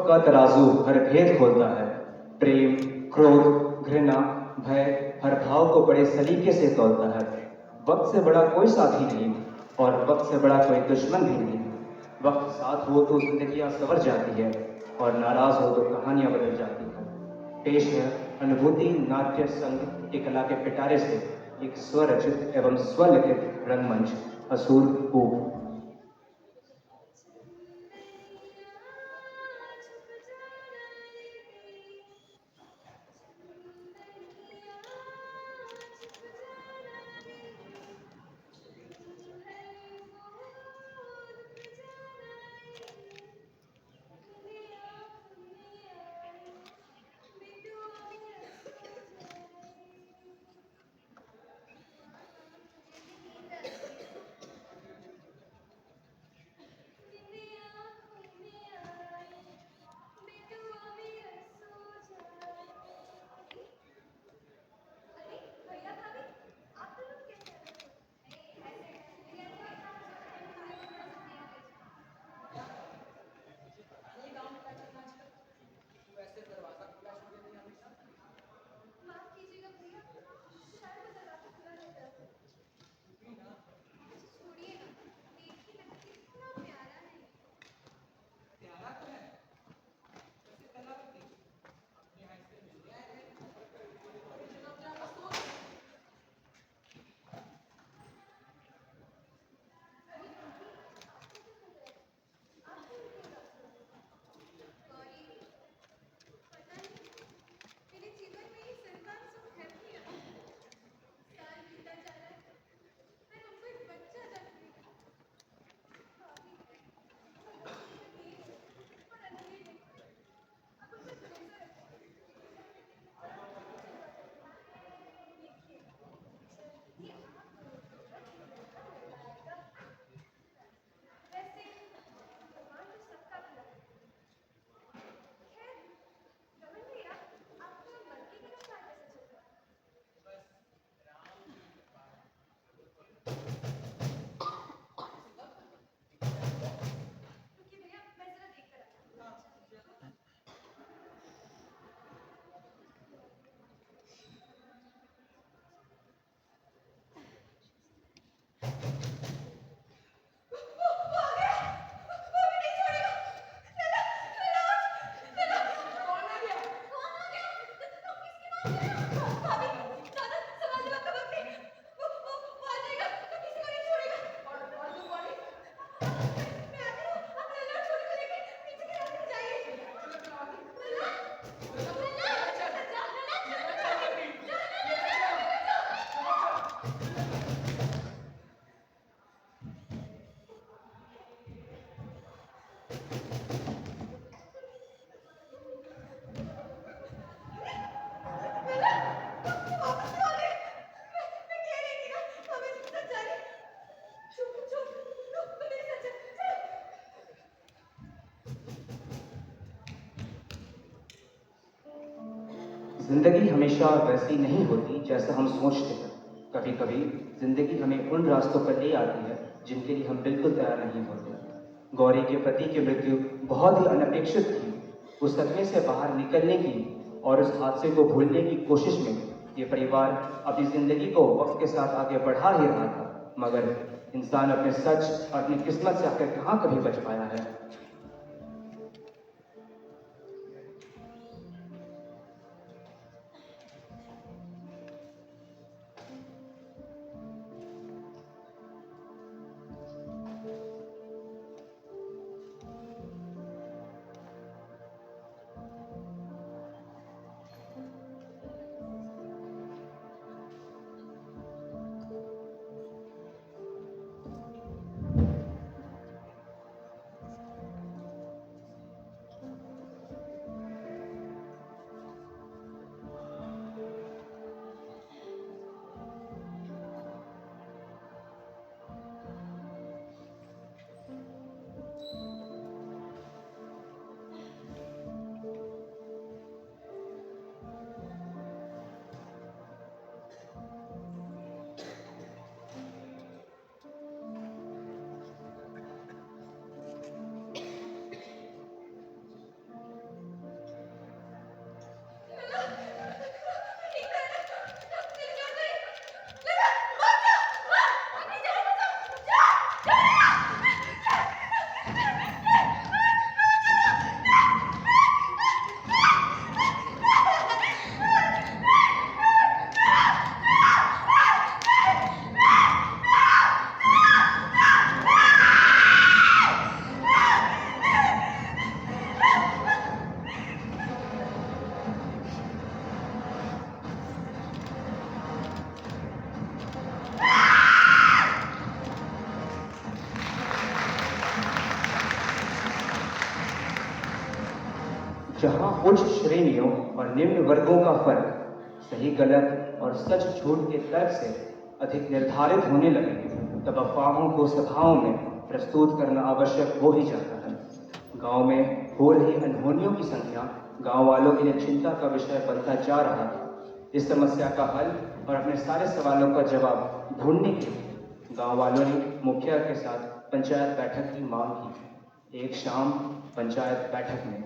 का तराजू हर भेद खोलता है। प्रेम, क्रोध, घृणा, भय हर भाव को बड़े सलीके से तौलता है। वक्त से बड़ा कोई साथी नहीं और वक्त से बड़ा कोई दुश्मन भी नहीं। वक्त साथ हो तो जिंदगियां संवर जाती है और नाराज हो तो कहानियां बदल जाती है। पेश है अनुभूति नाट्य संघ की कला के पिटारे से एक स्वरचित एवं स्वलिखित रंगमंच असूर ऊप। जिंदगी हमेशा वैसी नहीं होती जैसा हम सोचते हैं। कभी कभी जिंदगी हमें उन रास्तों पर ले आती है जिनके लिए हम बिल्कुल तैयार नहीं होते। गौरी के पति की मृत्यु बहुत ही अनपेक्षित थी। उस सदमे से बाहर निकलने की और उस हादसे को भूलने की कोशिश में ये परिवार अपनी जिंदगी को वक्त के साथ आगे बढ़ा ही रहा था, मगर इंसान अपने सच और अपनी किस्मत से आकर कहाँ कभी बच पाया है। जहां उच्च श्रेणियों और निम्न वर्गों का फर्क सही गलत और सच झूठ के तर्क से अधिक निर्धारित होने लगे, तब अफवाहों को सभाओं में प्रस्तुत करना आवश्यक हो ही जाता है। गांव में हो रही अनहोनियों की संख्या गांव वालों के लिए चिंता का विषय बनता जा रहा है। इस समस्या का हल और अपने सारे सवालों का जवाब ढूंढने के लिए गांव वालों ने मुखिया के साथ पंचायत बैठक की मांग की। एक शाम पंचायत बैठक में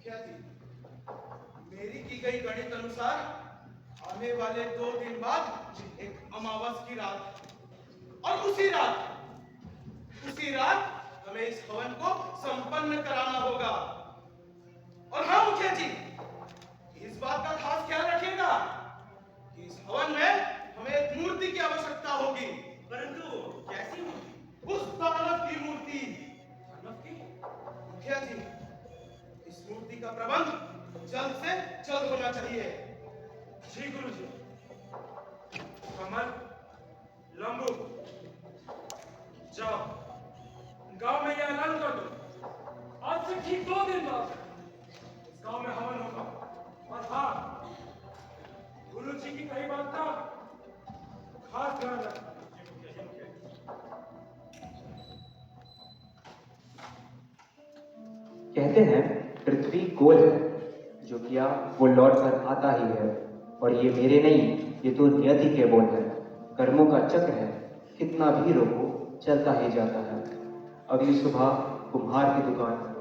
मुखिया जी, मेरी की गई गणित अनुसार आने वाले 2 दिन बाद एक अमावस की रात, और उसी रात हमें इस हवन को संपन्न कराना होगा। और हाँ मुखिया जी, इस बात का खास ख्याल रखिएगा कि इस हवन में हमें एक मूर्ति की आवश्यकता होगी। परंतु कैसी मूर्ति? उस दानव की मूर्ति। दानव की? मुखिया जी, इस मूर्ति का प्रबंध जल्द से जल्द होना चाहिए। जी गुरुजी। कमल, लंबू, जाओ गांव में यह ऐलान कर दो, आज से ठीक 2 दिन बाद इस गांव में हवन होगा। और हाँ, गुरु जी की कही बात का खास ध्यान रखना। कहते हैं पृथ्वी गोल है, जो किया वो लौट कर आता ही है। और ये मेरे नहीं, ये तो नियति के बोल है। कर्मों का चक्र है, कितना भी रोको चलता ही जाता है। अगली सुबह कुम्हार की दुकान।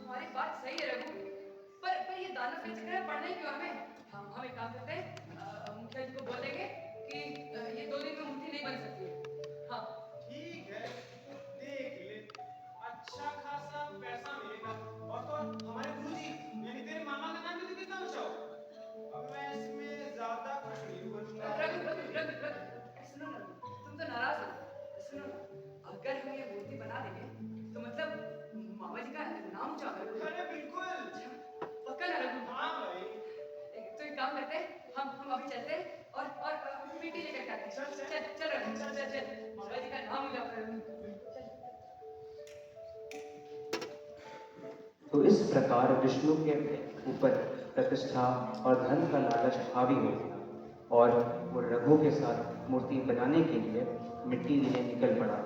तुम्हारी बात सही है रघु, पर ये दानव के चक्कर में पड़ना ही क्यों हमें? हम एक काम करते हैं, और मिट्टी लेकर के आते हैं। चल रघु, चल बाबा जी का नाम लिया कर। तो इस प्रकार विष्णु के ऊपर प्रतिष्ठा और धन का लालच हावी हो गया और वो रघु के साथ मूर्ति बनाने के लिए मिट्टी लेने निकल पड़ा।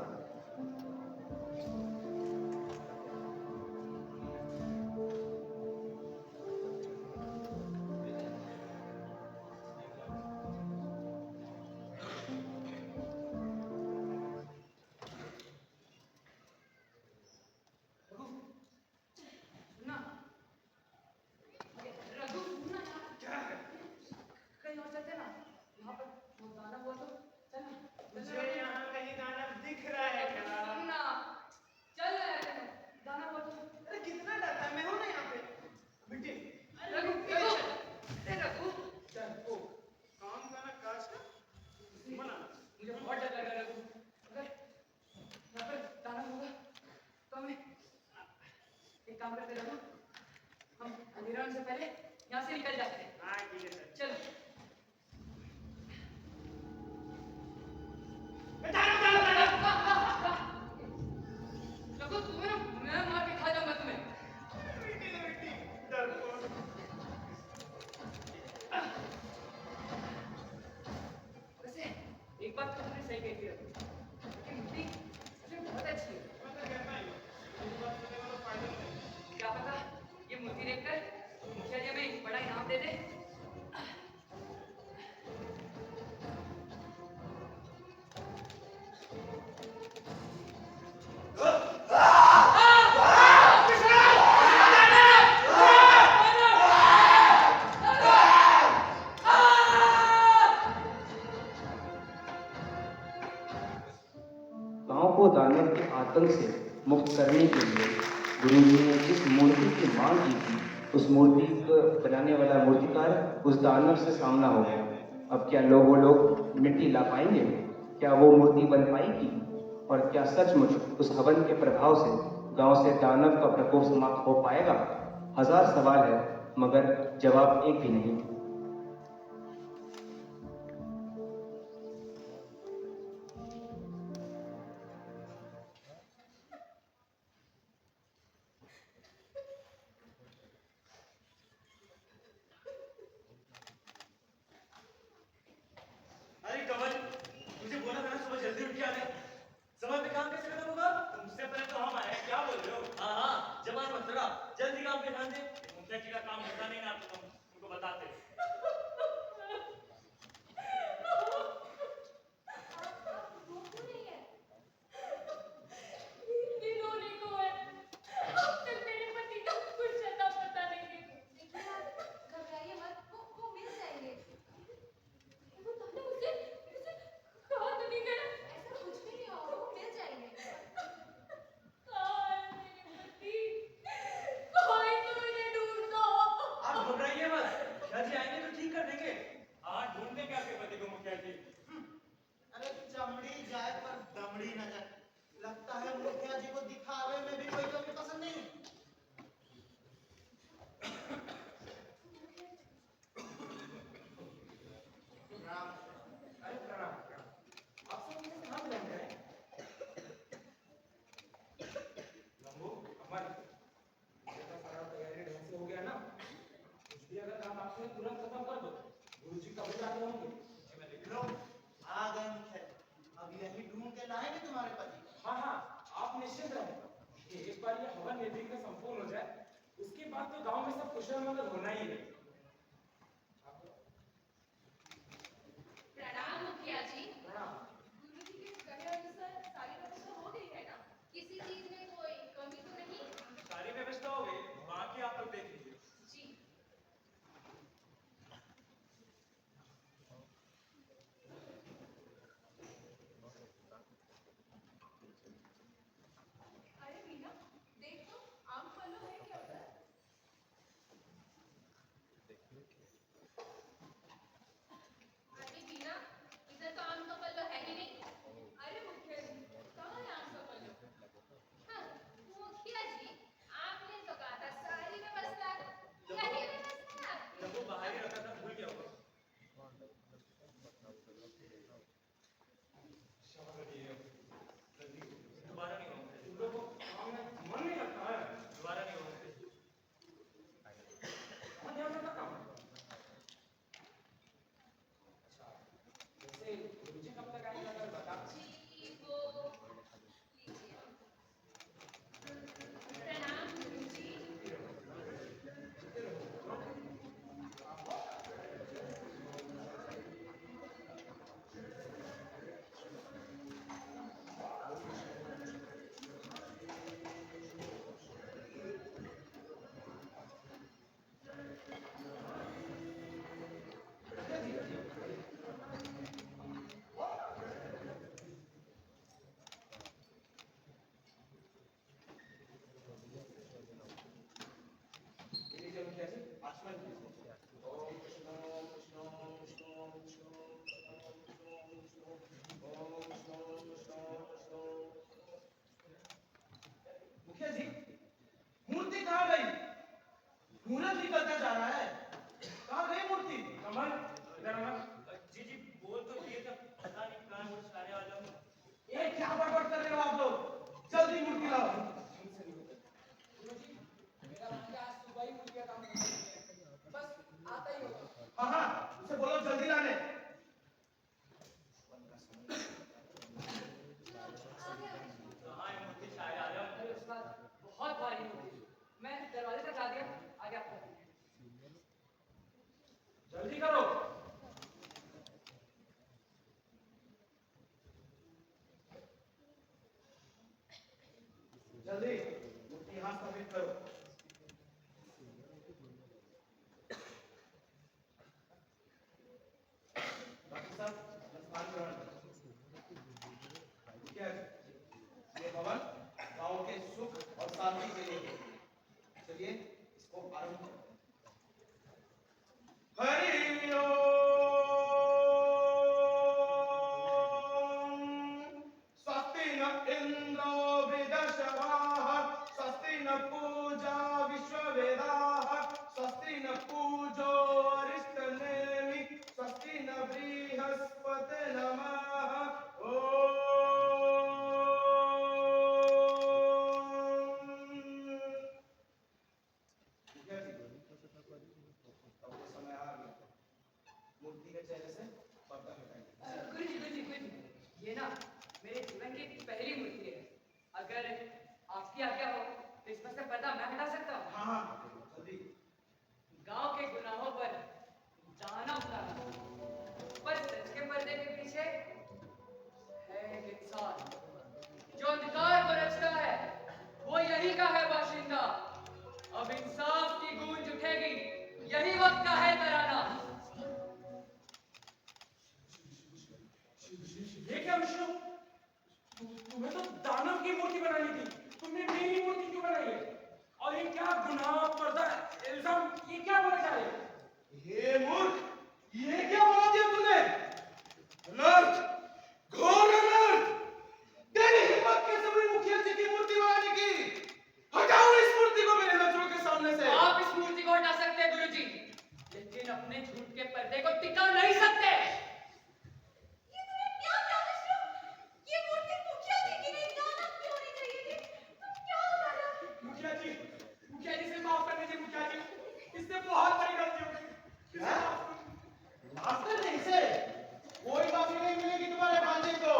दानव के आतंक से मुक्त करने के लिए गुरु जी ने जिस मूर्ति की मांग की थी, उस मूर्ति को बनाने वाला मूर्तिकार उस दानव से सामना हो गया। अब क्या वो लोग मिट्टी ला पाएंगे? क्या वो मूर्ति बन पाएगी? और क्या सचमुच उस हवन के प्रभाव से गांव से दानव का प्रकोप समाप्त हो पाएगा? हजार सवाल है, मगर जवाब एक भी नहीं। दोबारा नहीं होगा। तुम लोगों को काम में मन नहीं लगता है। दोबारा नहीं होगा। कहाँ ध्यान देता काम? अच्छा, जैसे गुरुजी कब तक आएंगे अगर बता। जी वो लीजिए। प्रणाम गुरुजी। लीजिए मुखिया जी, आचमन कीजिए। ओम कृष्ण कृष्ण कृष्ण कृष्ण कृष्ण ओम कृष्ण कृष्ण कृष्ण। मुखिया जी, मूर्ति कहाँ गई? मुहूर्त निकलता जा रहा है। कहाँ गई मूर्ति? कमल, इधर आना। जी जी बोल तो दिए थे, पता नहीं कहाँ कुछ आने वाला हूँ। ये क्या बड़बड़ कर रहे हो आप लोग? जल्दी मूर्ति लाओ। मेरा भांजा आज सुबह ही मूर्ति का काम करने गया। बस आता ही होगा। हाँ हाँ, उसे बोलो जल्दी लाने। कहाँ है मूर्ति? शायद आ जाओ। अरे उसका बहुत भारी मूर्ति। मैं दरवाजे तक ला दिया, आगे आपको। जल्दी करो। जल्दी मूर्ति यहाँ स्थापित करो। डॉक्टर साहब, स्थान ग्रहण करो। मुखिया जी, ये भवन गांव के सुख और शांति के लिए है। चलिए इसको आरंभ करो। हरि ओम। स्वस्ति न इंद्रो वृद्धश्रवाः, स्वस्ति न पूजा विश्ववेदाः, स्वस्ति न पूजो अरिष्टनेमि, स्वस्ति न बृहस्पतिर्नमः। ओम। मुखिया जी, अब वो समय आ गया। मूर्ति के चेहरे से पर्दा हटाइए। गुरुजी, ये ना मेरे जीवन की पहली मूर्ति है। अगर आपकी आज्ञा हो तो इसमें से पर्दा मैं हटा सकता हूँ। हाँ हाँ, जल्दी। गांव के गुनाहों पर जाना उतारा, पर सच के पर्दे के पीछे है एक इंसान जो अंधकार को रचता है। वो यही का है बाशिंदा। अब इंसाफ की गूंज उठेगी, यही वक्त का है तराना। ये क्या विष्णु? तुम्हें तो दानव की मूर्ति बनानी थी, तुमने मेरी मूर्ति क्यों बनाई है? और ये क्या गुनाह, पर्दा, इल्जाम, ये क्या बोला जा रहा है? हे मूर्ख, ये क्या बना दिया तूने? अनर्थ, घोर अनर्थ! तेरी हिम्मत कैसे हुई मुखिया जी की मूर्ति बनाने की? हटाओ इस मूर्ति को मेरे नजरों के सामने से। आप इस मूर्ति को हटा सकते हैं गुरुजी, लेकिन अपने झूठ के पर्दे को टिका नहीं सकते। ये तूने क्या कहा विष्णु? ये मूर्ति मुखिया जी की नहीं, दानव की होनी चाहिए थी। तुम क्या कर रहे हो? मुखिया जी से माफ कर दीजिए मुखिया जी, इससे बहुत बड़ी गलती हो गई। माफ कर दे इसे, कोई माफी नहीं मिलेगी तुम्हारे भांजे को।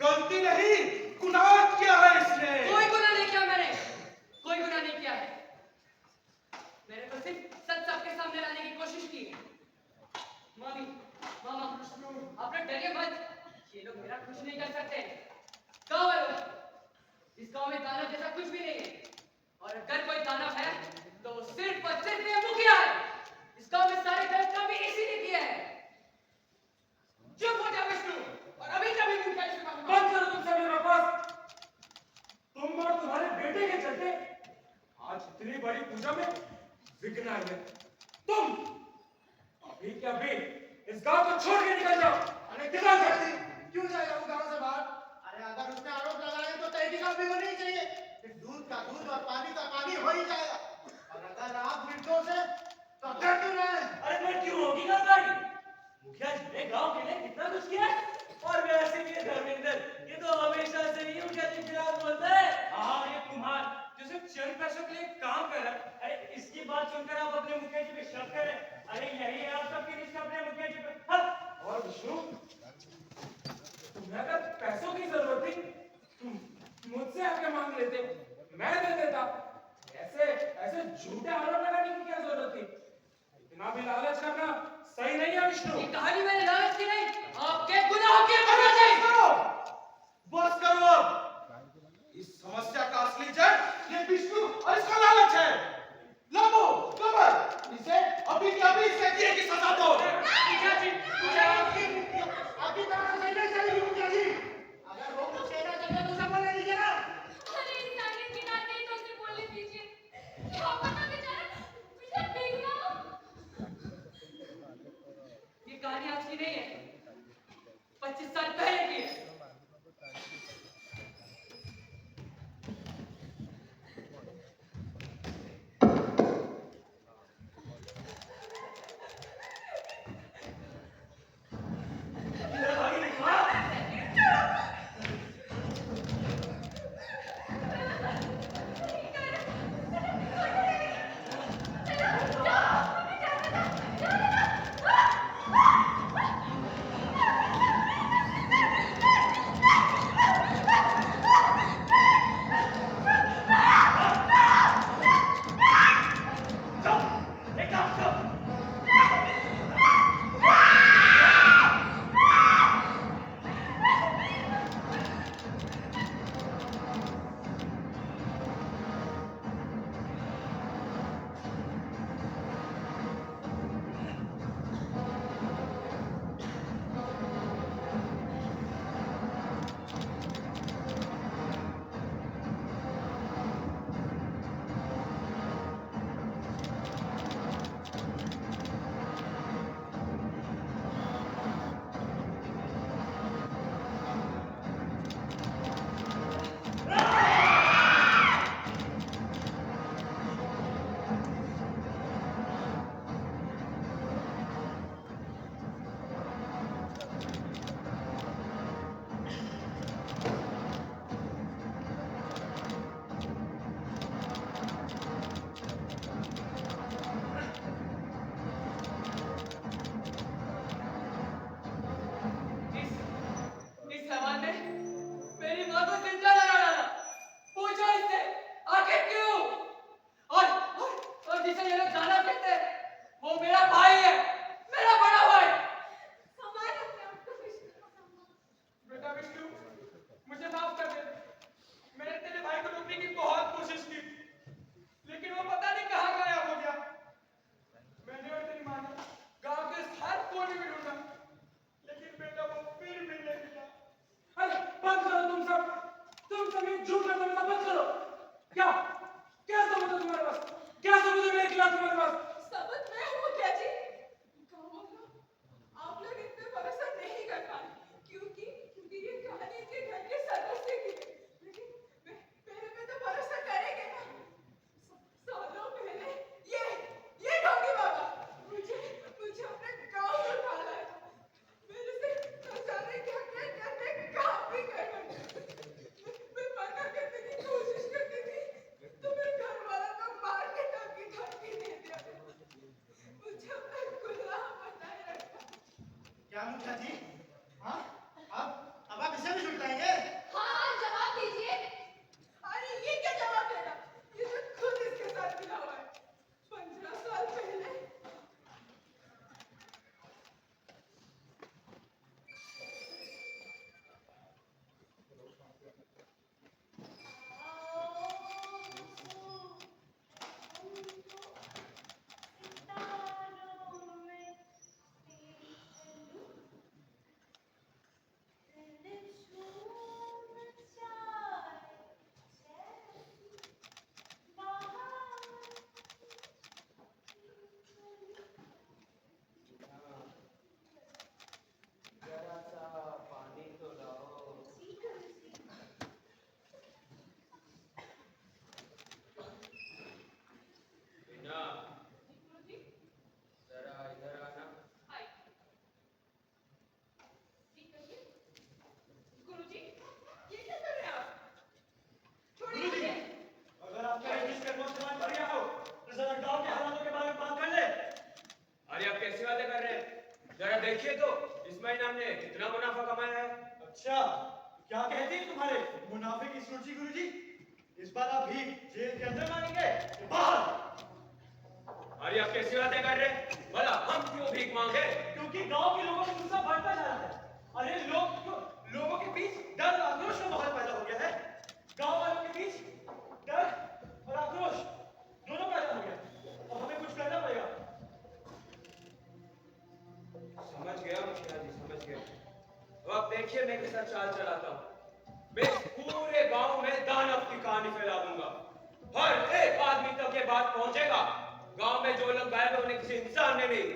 गलती नहीं, गुनाह किया है इसने। कोई गुनाह नहीं किया मैंने, कोई गुनाह नहीं किया है। मैंने तो सिर्फ सच सबके सामने लाने की कोशिश की है। मामी, मामा, आप लोग डरिए मत, ये लोग मेरा कुछ नहीं कर सकते। गाँव वालों, इस गाँव में दानव जैसा कुछ भी नहीं है, और अगर कोई दानव है तो वो सिर्फ और सिर्फ ये मुखिया है। इस गाँव में सारे गलत काम भी इसी ने किए हैं। चुप हो जा विष्णु, और अभी कभी मुखिया से मांगो। बंद करो तुम सब ये बकवास। तुम और तुम्हारे बेटे के चलते आज इतनी बड़ी पूजा में विघ्न आए हैं। तुम अभी के अभी इस गांव को छोड़ के निकल जाओ। अरे किधर जाती? क्यों जाएगा वो गांव से बाहर? अरे अगर उसने आरोप लगाए तो तहरीक भी होनी चाहिए। फिर दूध का दूध और पानी का पानी हो ही जाएगा। और अगर आप निर्दोष हैं तो डर क्यों रहे हैं? अरे मैं क्यों होगी ना भाई? मुखिया जी ने गांव के लिए कितना कुछ किया है। और वैसे भी ये धर्मेंद्र, ये तो हमेशा से ही मुखिया जी के खिलाफ बोलता है। हाँ, ये कुम्हार जो सिर्फ चंद पैसों के लिए काम कर रहा है। अरे इसकी बात सुनकर आप अपने मुखिया जी पे शक करें। अरे यही है आप सबके रिश्ते अपने मुखिया जी पे। हाँ। और विष्णु, तुम्हें अगर पैसों की जरूरत थी, तुम मुझसे आके मांग लेते, मैं दे देता। ऐसे ऐसे झूठे आरोप लगाने की क्या जरूरत थी? इतना भी लालच करना सही नहीं है विष्णु। ये कहानी मैंने लालच की नहीं, आपके गुनाहों की वजह से। बस करो अब। इस समस्या का असली जड़ ये विष्णु और इसका लालच है। लंबो, कमर, इसे अभी के अभी इसके दिए की सजा दो। मुखिया जी, आपकी तरफ से सही नहीं चलेगी मुखिया जी। अगर वो कुछ कहना चाहते तो उसे बोलने दीजिए ना। अरे इंसानियत के नाते ही तो उसे बोलने दीजिए। क्या पता बेचारा भीग ना हो। ये कहानी आज की नहीं है, 25 साल पहले की है। इस सवाल ने मेरी माँ को जिंदा लगा डाला। पूछो इससे, आखिर क्यों? और जिसे ये लोग जाना कहते हैं, वो मेरा भाई है, मेरा बड़ा भाई। संभाल अपने आप को विष्णु, संभाल। बेटा विष्णु, मुझे माफ कर दे। मैंने तेरे भाई को रोकने की बहुत कोशिश की, लेकिन वो पता नहीं कहाँ गायब हो गया। मैंने और तेरी माँ ने गांव के हर कोने में ढूंढा, लेकिन बेटा वो फिर भी नहीं मिला। अरे बंद करो तुम सब ये झूठ बोलना बंद करो। क्या क्या सबूत है तुम्हारे पास? क्या सबूत है मेरे खिलाफ तुम्हारे पास? सबूत मैं हूँ क्या जी? गाँवों का आप लोग इन पे भरोसा नहीं कर पाए, क्योंकि ये कहानी के घर के सदस्य की है। लेकिन मेरे पे तो भरोसा करेंगे ना। सालों पहले ये ढोंगी बाबा मुझे अपने गाँव में उठा लाया था। मेरे से न जाने क्या करने काम भी करवाया। मैं मना करने की कोशिश करती थी, तो मेरे घर वाला तो मार के धमकी दे दिया। मुझे अपना गुलाम बनाए रखा। क्या मुखिया जी? हाँ, अब आप इसे भी छुड़ाएंगे? हाँ, जवाब दीजिए। अरे ये क्या जवाब देना? ये तो खुद इसके साथ मिला हुआ है। 15 साल पहले हमने कितना मुनाफा कमाया है। अच्छा, क्या कहते हैं तुम्हारे मुनाफे की सूची गुरुजी? इस बार आप भी जेल के अंदर मारेंगे या बाहर? अरे आप कैसी बातें कर रहे हैं? भला हम क्यों भीख मांगे? क्योंकि गांव के लोगों में गुस्सा बढ़ता जा रहा है। अरे लोगों के बीच डर और आक्रोश का माहौल पैदा हो गया है। गांव वालों के बीच डर और आक्रोश दोनों पैदा हो गया और हमें कुछ करना पड़ेगा। समझ गया मुखिया जी, समझ गया। तो अब देखिए मैं कैसा चाल चलाता हूँ। मैं पूरे गांव में दानव की कहानी फैला दूंगा। हर एक आदमी तक ये बात पहुंचेगा। गांव में जो लोग गायब है उन्हें किसी इंसान ने नहीं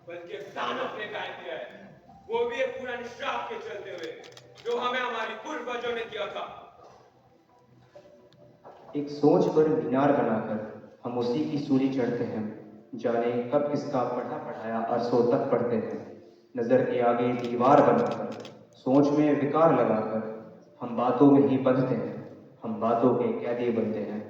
बल्कि दानव ने गायब किया है। वो भी एक पुराने श्राप के चलते हुए जो हमें हमारी पूर्वजों ने किया था। एक सोच पर मीनार बनाकर हम उसी की सूली चढ़ते हैं। जाने कब किसका पढ़ा पढ़ाया अरसों तक पढ़ते हैं। नजर के आगे दीवार बनाकर सोच में विकार लगाकर हम बातों में ही बंधते हैं। हम बातों के कैदी बनते हैं।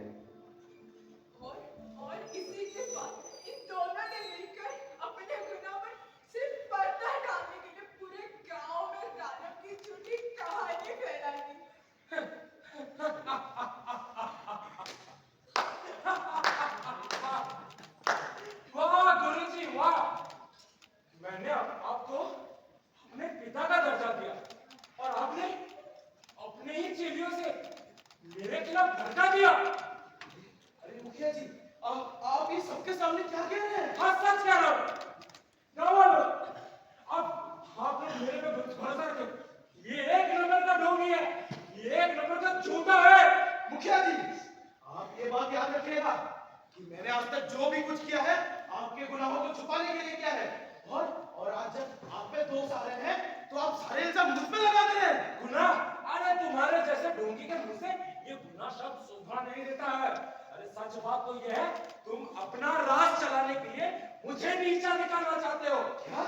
और इसी के बाद इन दोनों ने मिलकर अपने गुनाह पर सिर्फ पर्दा डालने के लिए पूरे गांव में दानव की झूठी कहानी फैला दी। वाह गुरुजी वाह! मैंने आपको अपने पिता का दर्जा दिया और आपने अपने ही चेलियों से मेरे खिलाफ भड़का दिया। अरे मुखिया जी, आप ये सबके सामने क्या कह रहे हैं? हाँ सच कह रहा हूँ। गाँव वालों, अब आपने मेरे पे भरोसा रखे। ये एक नंबर का ढोंगी है, ये एक नंबर का झूठा है। मुखिया जी, आप ये बात याद रखिएगा कि मैंने आज तक जो भी कुछ किया है आपके गुनाहों को छुपाने के लिए किया है। और आज जब आप पे दोष आ रहे हैं तो आप सारे इल्जाम मुझ पे लगा दे रहे हैं। गुनाह? अरे तुम्हारे जैसे ढोंगी के मुंह से ये गुनाह शब्द शोभा नहीं देता है। अरे सच बात तो ये है, तुम अपना राज चलाने के लिए मुझे नीचा निकालना चाहते हो। क्या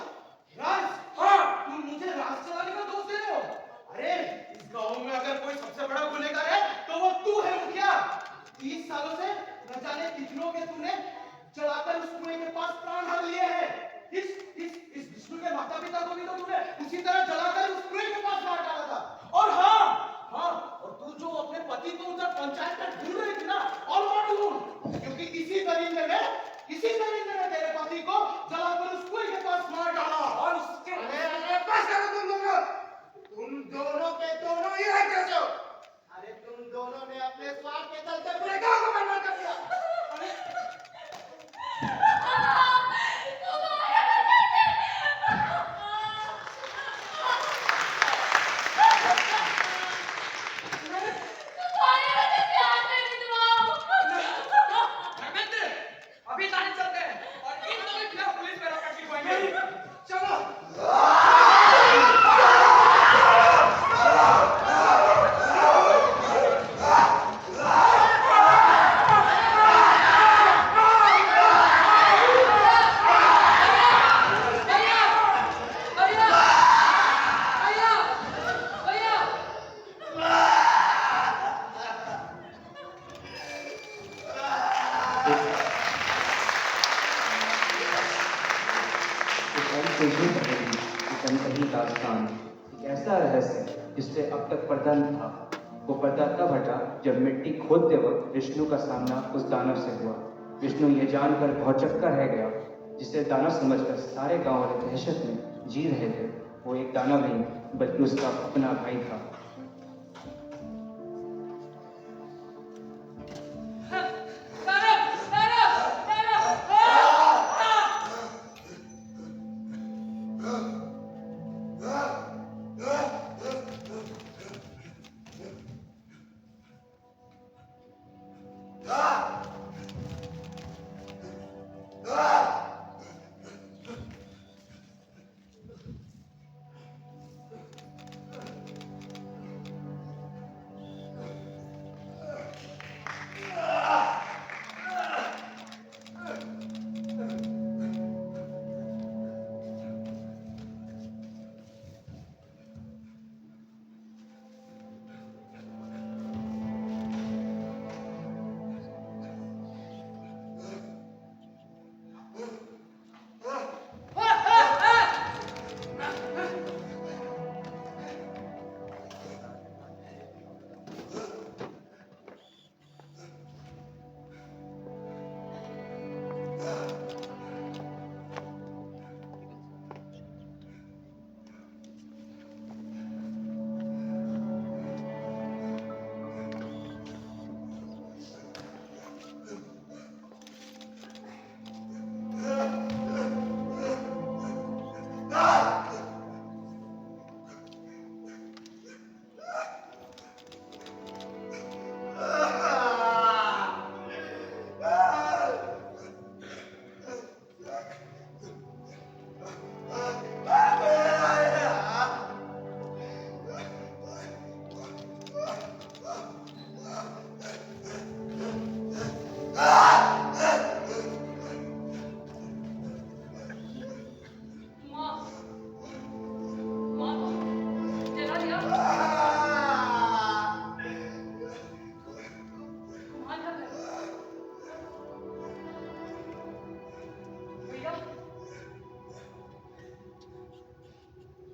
राज? हाँ। तुम मुझे राज चलाने का दोष दे रहे हो? अरे इस गांव में अगर कोई सबसे बड़ा गुनहगार है तो वो तू है मुखिया। 30 सालों से न जाने कितनों के तूने जलाकर उस कुएं के पास प्राण हर लिए हैं। इस विष्णु के माता पिता को भी तो तूने उसी तरह जलाकर उस कुएं के पास मार डाला था। और हाँ, और तू जो अपने पति को उधर पंचायत में ढूंढ रही थी ना, और वो ढूंढ, क्योंकि इसी दरिंदे ने तेरे पति को जलाकर उस कुएं के पास मार डाला। और उसके अरे बस करो तुम दोनों के दोनों ही रहते हो। अरे तुम दोनों ने अपने स्वार्थ के चलते पूरे गांव को बर्बाद कर दिया। अरे धर्मेंद्र, अभी थाने चलते हैं और इन दोनों के खिलाफ पुलिस में रपट लिखवाएंगे। चलो। भैया! भैया! भैया! भैया! एक दास्तान, एक ऐसा रहस्य जिससे अब तक पर्दा न था। वो पर्दा तब हटा जब मिट्टी खोदते वक्त विष्णु का सामना उस दानव से हुआ। विष्णु ये जानकर भौचक्का रह गया, जिसे दानव समझकर सारे गांव वाले दहशत में जी रहे थे। वो एक दानव नहीं बल्कि उसका अपना भाई था।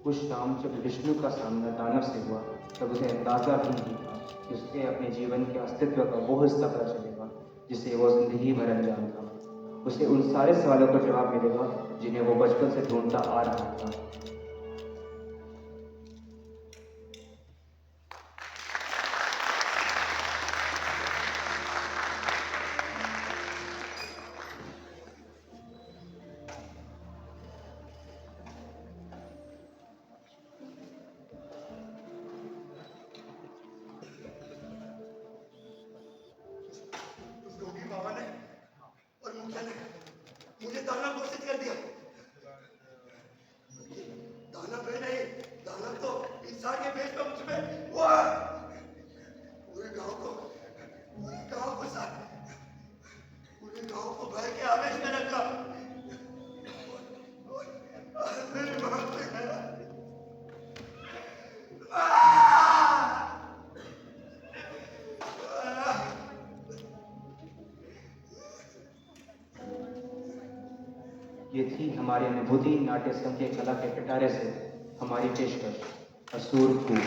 उस शाम जब विष्णु का सामना दानव से हुआ तब उसे अंदाजा भी नहीं था कि उसके अपने जीवन के अस्तित्व का वो हिस्सा पता चलेगा जिसे वो जिंदगी भर अनजान था। उसे उन सारे सवालों का जवाब मिलेगा जिन्हें वो बचपन से ढूंढता आ रहा था। योगी बाबा ने और मुखिया ने मुझे दानव घोषित कर दिया। दानव है नहीं, दानव तो इंसान के भेष में मुझ में वो पूरे गांव को भय के आवेश में रखा और मेरी मां पे ये थी हमारी अनुभूति नाट्य संघ के कला के पिटारे से हमारी पेशकश असुर फूल।